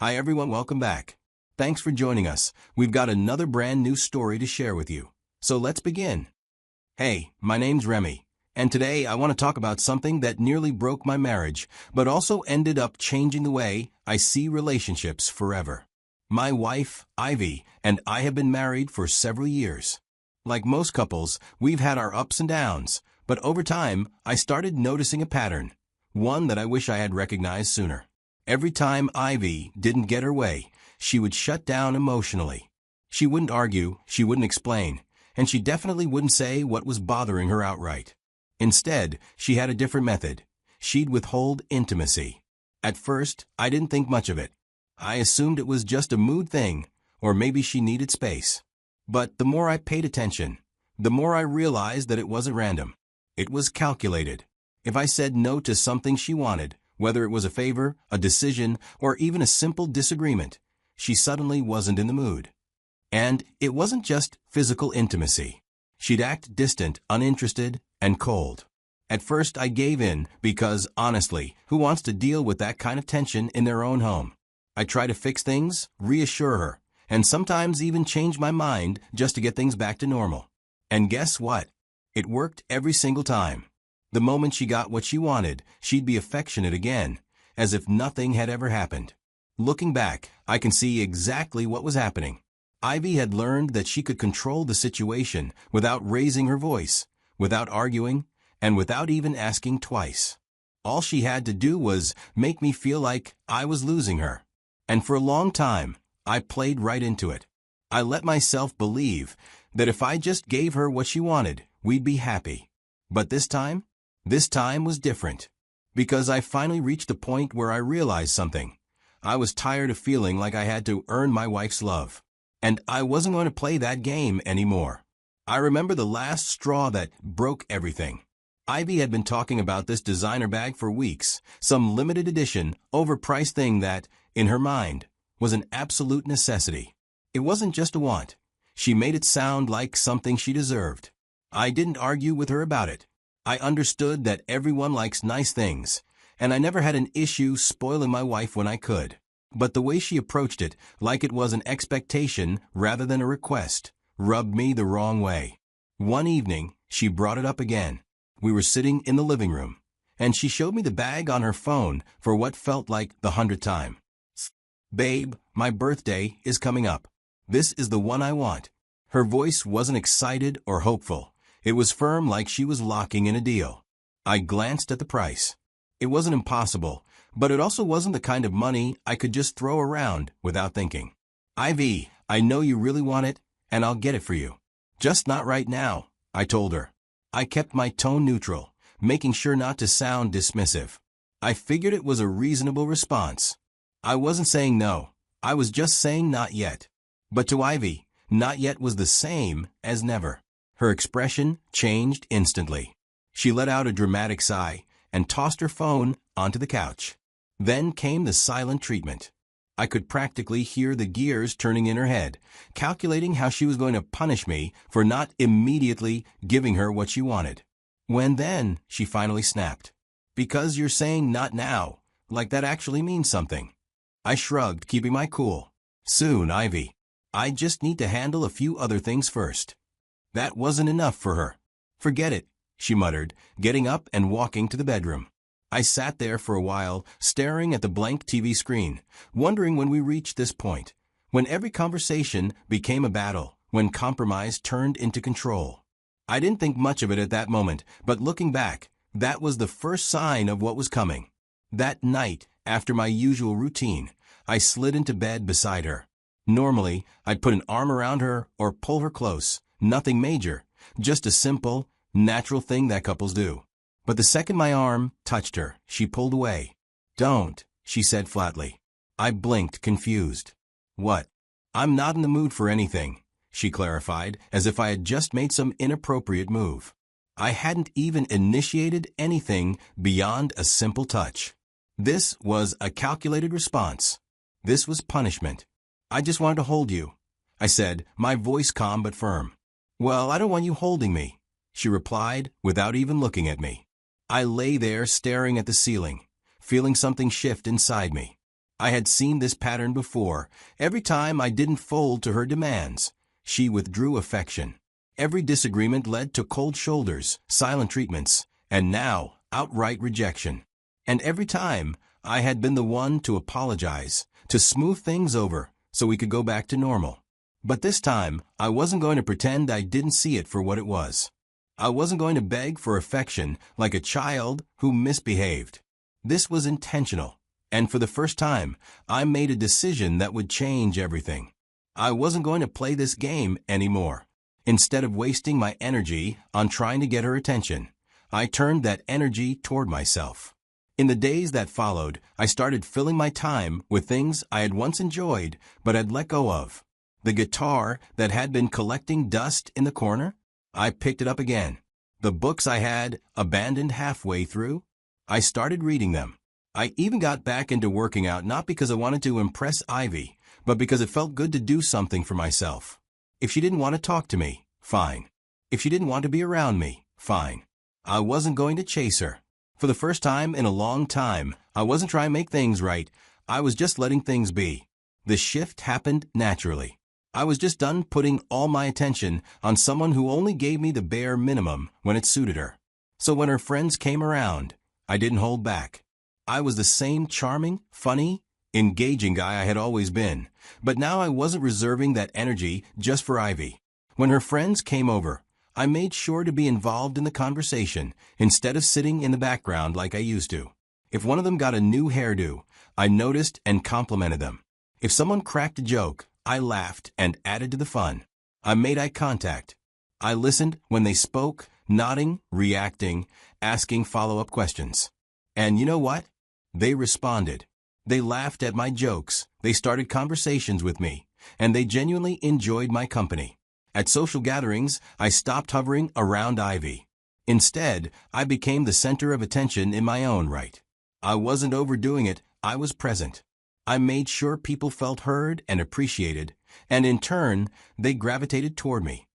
Hi everyone, welcome back. Thanks for joining us. We've got another brand new story to share with you. So let's begin. Hey, my name's Remy, and today I want to talk about something that nearly broke my marriage, but also ended up changing the way I see relationships forever. My wife, Ivy, and I have been married for several years. Like most couples, we've had our ups and downs, but over time, I started noticing a pattern, one that I wish I had recognized sooner. Every time Ivy didn't get her way, she would shut down emotionally. She wouldn't argue, she wouldn't explain, and she definitely wouldn't say what was bothering her outright. Instead, she had a different method. She'd withhold intimacy. At first, I didn't think much of it. I assumed it was just a mood thing, or maybe she needed space. But the more I paid attention, the more I realized that it wasn't random. It was calculated. If I said no to something she wanted, whether it was a favor, a decision, or even a simple disagreement, she suddenly wasn't in the mood. And it wasn't just physical intimacy. She'd act distant, uninterested, and cold. At first I gave in because, honestly, who wants to deal with that kind of tension in their own home? I tried to fix things, reassure her, and sometimes even change my mind just to get things back to normal. And guess what? It worked every single time. The moment she got what she wanted, she'd be affectionate again, as if nothing had ever happened. Looking back, I can see exactly what was happening. Ivy had learned that she could control the situation without raising her voice, without arguing, and without even asking twice. All she had to do was make me feel like I was losing her. And for a long time, I played right into it. I let myself believe that if I just gave her what she wanted, we'd be happy. But this time was different. Because I finally reached the point where I realized something. I was tired of feeling like I had to earn my wife's love. And I wasn't going to play that game anymore. I remember the last straw that broke everything. Ivy had been talking about this designer bag for weeks, some limited edition, overpriced thing that, in her mind, was an absolute necessity. It wasn't just a want. She made it sound like something she deserved. I didn't argue with her about it. I understood that everyone likes nice things, and I never had an issue spoiling my wife when I could. But the way she approached it, like it was an expectation rather than a request, rubbed me the wrong way. One evening, she brought it up again. We were sitting in the living room, and she showed me the bag on her phone for what felt like the 100th time. "Babe, my birthday is coming up. This is the one I want." Her voice wasn't excited or hopeful. It was firm, like she was locking in a deal. I glanced at the price. It wasn't impossible, but it also wasn't the kind of money I could just throw around without thinking. "Ivy, I know you really want it, and I'll get it for you. Just not right now," I told her. I kept my tone neutral, making sure not to sound dismissive. I figured it was a reasonable response. I wasn't saying no. I was just saying not yet. But to Ivy, not yet was the same as never. Her expression changed instantly. She let out a dramatic sigh and tossed her phone onto the couch. Then came the silent treatment. I could practically hear the gears turning in her head, calculating how she was going to punish me for not immediately giving her what she wanted. When then, she finally snapped. "Because you're saying not now, like that actually means something." I shrugged, keeping my cool. "Soon, Ivy. I just need to handle a few other things first." That wasn't enough for her. "Forget it," she muttered, getting up and walking to the bedroom. I sat there for a while, staring at the blank TV screen, wondering when we reached this point, when every conversation became a battle, when compromise turned into control. I didn't think much of it at that moment, but looking back, that was the first sign of what was coming. That night, after my usual routine, I slid into bed beside her. Normally, I'd put an arm around her or pull her close. Nothing major, just a simple, natural thing that couples do. But the second my arm touched her, she pulled away. "Don't," she said flatly. I blinked, confused. "What?" "I'm not in the mood for anything," she clarified, as if I had just made some inappropriate move. I hadn't even initiated anything beyond a simple touch. This was a calculated response. This was punishment. "I just wanted to hold you," I said, my voice calm but firm. "Well, I don't want you holding me," she replied without even looking at me. I lay there staring at the ceiling, feeling something shift inside me. I had seen this pattern before. Every time I didn't fold to her demands, she withdrew affection. Every disagreement led to cold shoulders, silent treatments, and now, outright rejection. And every time, I had been the one to apologize, to smooth things over, so we could go back to normal. But this time, I wasn't going to pretend I didn't see it for what it was. I wasn't going to beg for affection like a child who misbehaved. This was intentional, and for the first time, I made a decision that would change everything. I wasn't going to play this game anymore. Instead of wasting my energy on trying to get her attention, I turned that energy toward myself. In the days that followed, I started filling my time with things I had once enjoyed but had let go of. The guitar that had been collecting dust in the corner, I picked it up again. The books I had abandoned halfway through, I started reading them. I even got back into working out not because I wanted to impress Ivy, but because it felt good to do something for myself. If she didn't want to talk to me, fine. If she didn't want to be around me, fine. I wasn't going to chase her. For the first time in a long time, I wasn't trying to make things right. I was just letting things be. The shift happened naturally. I was just done putting all my attention on someone who only gave me the bare minimum when it suited her. So when her friends came around, I didn't hold back. I was the same charming, funny, engaging guy I had always been, but now I wasn't reserving that energy just for Ivy. When her friends came over, I made sure to be involved in the conversation instead of sitting in the background like I used to. If one of them got a new hairdo, I noticed and complimented them. If someone cracked a joke, I laughed and added to the fun. I made eye contact. I listened when they spoke, nodding, reacting, asking follow-up questions. And you know what? They responded. They laughed at my jokes, they started conversations with me, and they genuinely enjoyed my company. At social gatherings, I stopped hovering around Ivy. Instead, I became the center of attention in my own right. I wasn't overdoing it, I was present. I made sure people felt heard and appreciated, and in turn, they gravitated toward me.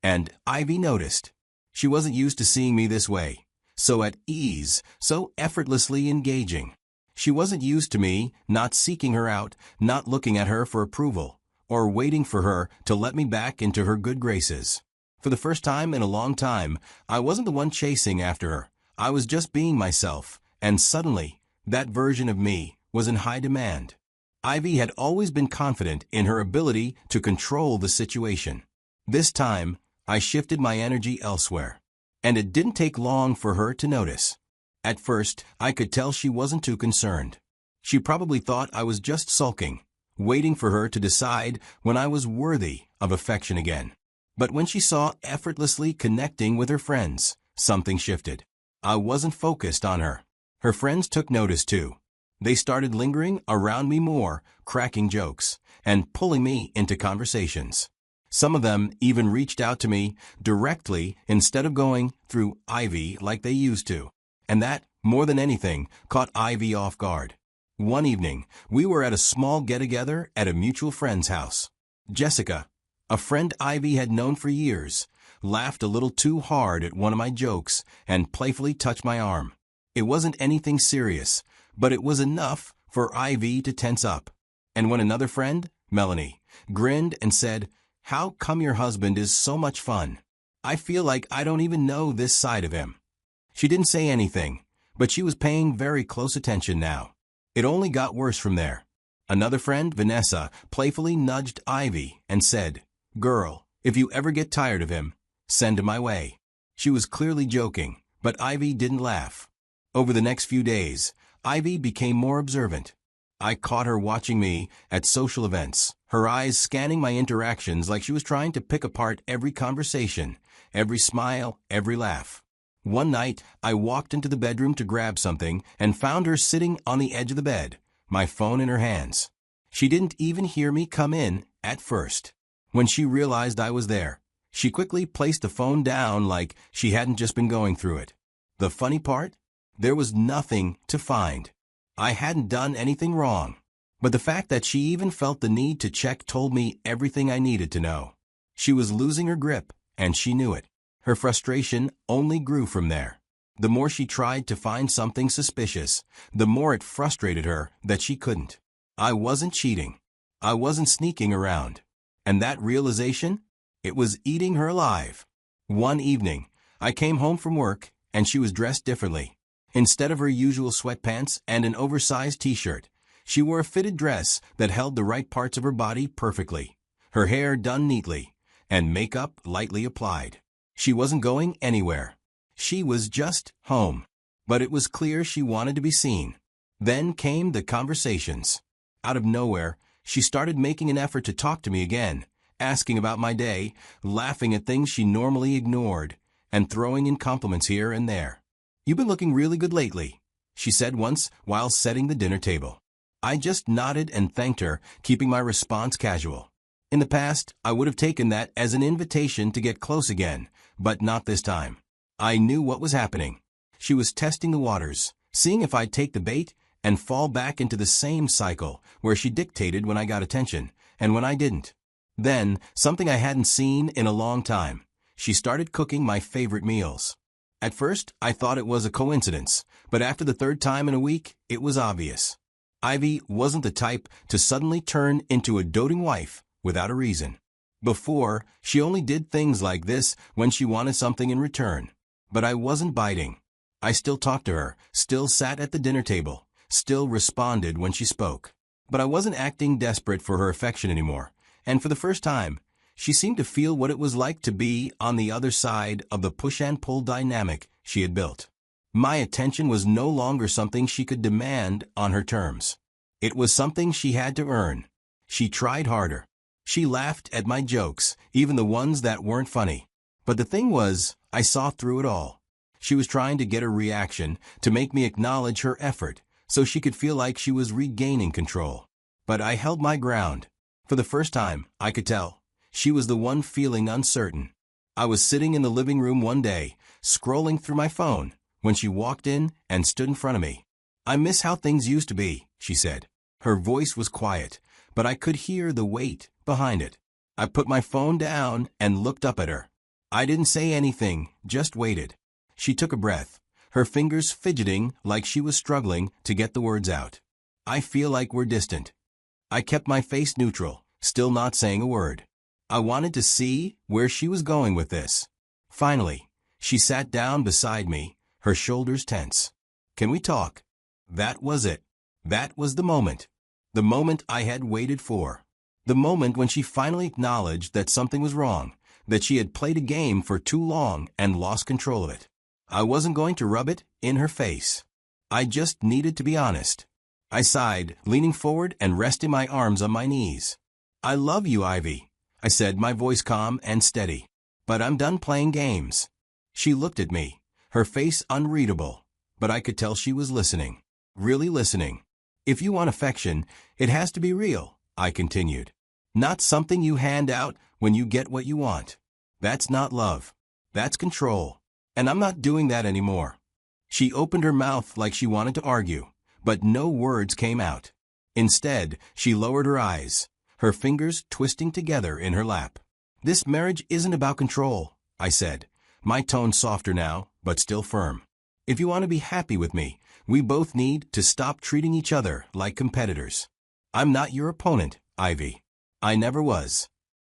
And Ivy noticed. She wasn't used to seeing me this way, so at ease, so effortlessly engaging. She wasn't used to me not seeking her out, not looking at her for approval, or waiting for her to let me back into her good graces. For the first time in a long time, I wasn't the one chasing after her. I was just being myself, and suddenly, that version of me was in high demand. Ivy had always been confident in her ability to control the situation. This time, I shifted my energy elsewhere, and it didn't take long for her to notice. At first, I could tell she wasn't too concerned. She probably thought I was just sulking, waiting for her to decide when I was worthy of affection again. But when she saw effortlessly connecting with her friends, something shifted. I wasn't focused on her. Her friends took notice too. They started lingering around me more, cracking jokes, and pulling me into conversations. Some of them even reached out to me directly instead of going through Ivy like they used to. And that, more than anything, caught Ivy off guard. One evening, we were at a small get-together at a mutual friend's house. Jessica, a friend Ivy had known for years, laughed a little too hard at one of my jokes and playfully touched my arm. It wasn't anything serious, but it was enough for Ivy to tense up. And when another friend, Melanie, grinned and said, "How come your husband is so much fun? I feel like I don't even know this side of him." She didn't say anything, but she was paying very close attention now. It only got worse from there. Another friend, Vanessa, playfully nudged Ivy and said, "Girl, if you ever get tired of him, send him my way." She was clearly joking, but Ivy didn't laugh. Over the next few days, Ivy became more observant. I caught her watching me at social events, her eyes scanning my interactions like she was trying to pick apart every conversation, every smile, every laugh. One night, I walked into the bedroom to grab something and found her sitting on the edge of the bed, my phone in her hands. She didn't even hear me come in at first. When she realized I was there, she quickly placed the phone down like she hadn't just been going through it. The funny part? There was nothing to find. I hadn't done anything wrong. But the fact that she even felt the need to check told me everything I needed to know. She was losing her grip, and she knew it. Her frustration only grew from there. The more she tried to find something suspicious, the more it frustrated her that she couldn't. I wasn't cheating. I wasn't sneaking around. And that realization? It was eating her alive. One evening, I came home from work, and she was dressed differently. Instead of her usual sweatpants and an oversized t-shirt, she wore a fitted dress that held the right parts of her body perfectly, her hair done neatly, and makeup lightly applied. She wasn't going anywhere. She was just home. But it was clear she wanted to be seen. Then came the conversations. Out of nowhere, she started making an effort to talk to me again, asking about my day, laughing at things she normally ignored, and throwing in compliments here and there. "You've been looking really good lately," she said once while setting the dinner table. I just nodded and thanked her, keeping my response casual. In the past, I would have taken that as an invitation to get close again, but not this time. I knew what was happening. She was testing the waters, seeing if I'd take the bait and fall back into the same cycle where she dictated when I got attention and when I didn't. Then, something I hadn't seen in a long time, she started cooking my favorite meals. At first, I thought it was a coincidence, but after the third time in a week, it was obvious. Ivy wasn't the type to suddenly turn into a doting wife without a reason. Before, she only did things like this when she wanted something in return. But I wasn't biting. I still talked to her, still sat at the dinner table, still responded when she spoke. But I wasn't acting desperate for her affection anymore, and for the first time, she seemed to feel what it was like to be on the other side of the push and pull dynamic she had built. My attention was no longer something she could demand on her terms. It was something she had to earn. She tried harder. She laughed at my jokes, even the ones that weren't funny. But the thing was, I saw through it all. She was trying to get a reaction, to make me acknowledge her effort, so she could feel like she was regaining control. But I held my ground. For the first time, I could tell, she was the one feeling uncertain. I was sitting in the living room one day, scrolling through my phone, when she walked in and stood in front of me. "I miss how things used to be," she said. Her voice was quiet, but I could hear the weight behind it. I put my phone down and looked up at her. I didn't say anything, just waited. She took a breath, her fingers fidgeting like she was struggling to get the words out. "I feel like we're distant." I kept my face neutral, still not saying a word. I wanted to see where she was going with this. Finally, she sat down beside me, her shoulders tense. "Can we talk?" That was it. That was the moment. The moment I had waited for. The moment when she finally acknowledged that something was wrong, that she had played a game for too long and lost control of it. I wasn't going to rub it in her face. I just needed to be honest. I sighed, leaning forward and resting my arms on my knees. "I love you, Ivy," I said, my voice calm and steady. "But I'm done playing games." She looked at me, her face unreadable, but I could tell she was listening. Really listening. "If you want affection, it has to be real," I continued. "Not something you hand out when you get what you want. That's not love. That's control. And I'm not doing that anymore." She opened her mouth like she wanted to argue, but no words came out. Instead, she lowered her eyes, her fingers twisting together in her lap. "This marriage isn't about control," I said, my tone softer now, but still firm. "If you want to be happy with me, we both need to stop treating each other like competitors. I'm not your opponent, Ivy. I never was."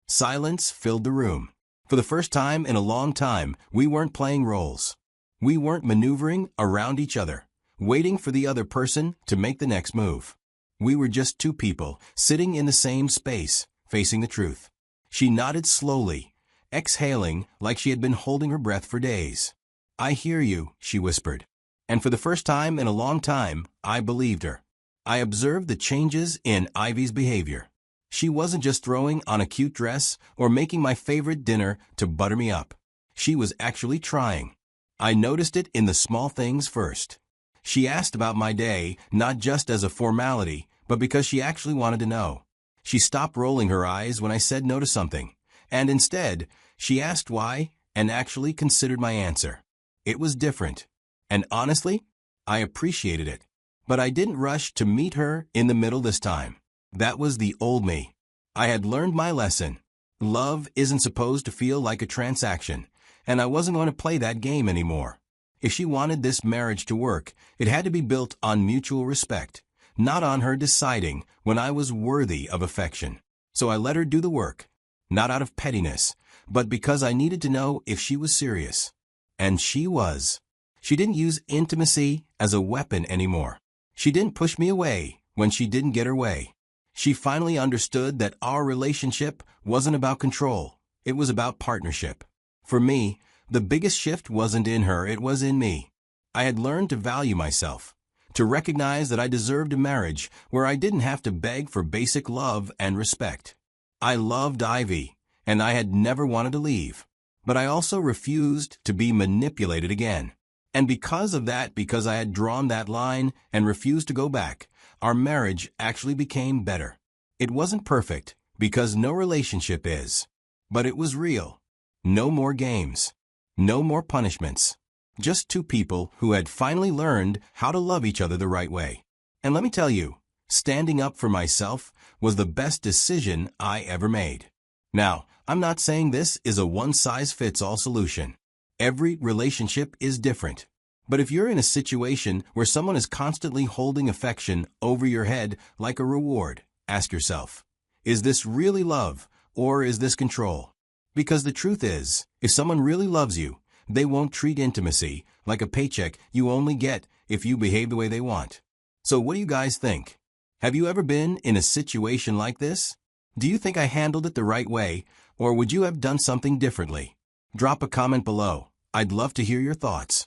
Silence filled the room. For the first time in a long time, we weren't playing roles. We weren't maneuvering around each other, waiting for the other person to make the next move. We were just two people, sitting in the same space, facing the truth. She nodded slowly, exhaling like she had been holding her breath for days. "I hear you," she whispered. And for the first time in a long time, I believed her. I observed the changes in Ivy's behavior. She wasn't just throwing on a cute dress or making my favorite dinner to butter me up. She was actually trying. I noticed it in the small things first. She asked about my day, not just as a formality, but because she actually wanted to know. She stopped rolling her eyes when I said no to something, and instead, she asked why and actually considered my answer. It was different. And honestly, I appreciated it. But I didn't rush to meet her in the middle this time. That was the old me. I had learned my lesson. Love isn't supposed to feel like a transaction, and I wasn't going to play that game anymore. If she wanted this marriage to work, it had to be built on mutual respect, not on her deciding when I was worthy of affection. So I let her do the work, not out of pettiness, but because I needed to know if she was serious. And she was. She didn't use intimacy as a weapon anymore. She didn't push me away when she didn't get her way. She finally understood that our relationship wasn't about control. It was about partnership. For me, the biggest shift wasn't in her, it was in me. I had learned to value myself, to recognize that I deserved a marriage where I didn't have to beg for basic love and respect. I loved Ivy, and I had never wanted to leave. But I also refused to be manipulated again. And because of that, because I had drawn that line and refused to go back, our marriage actually became better. It wasn't perfect, because no relationship is. But it was real. No more games. No more punishments. Just two people who had finally learned how to love each other the right way. And let me tell you, standing up for myself was the best decision I ever made. Now, I'm not saying this is a one-size-fits-all solution. Every relationship is different. But if you're in a situation where someone is constantly holding affection over your head like a reward, ask yourself, is this really love or is this control? Because the truth is, if someone really loves you, they won't treat intimacy like a paycheck you only get if you behave the way they want. So what do you guys think? Have you ever been in a situation like this? Do you think I handled it the right way, or would you have done something differently? Drop a comment below. I'd love to hear your thoughts.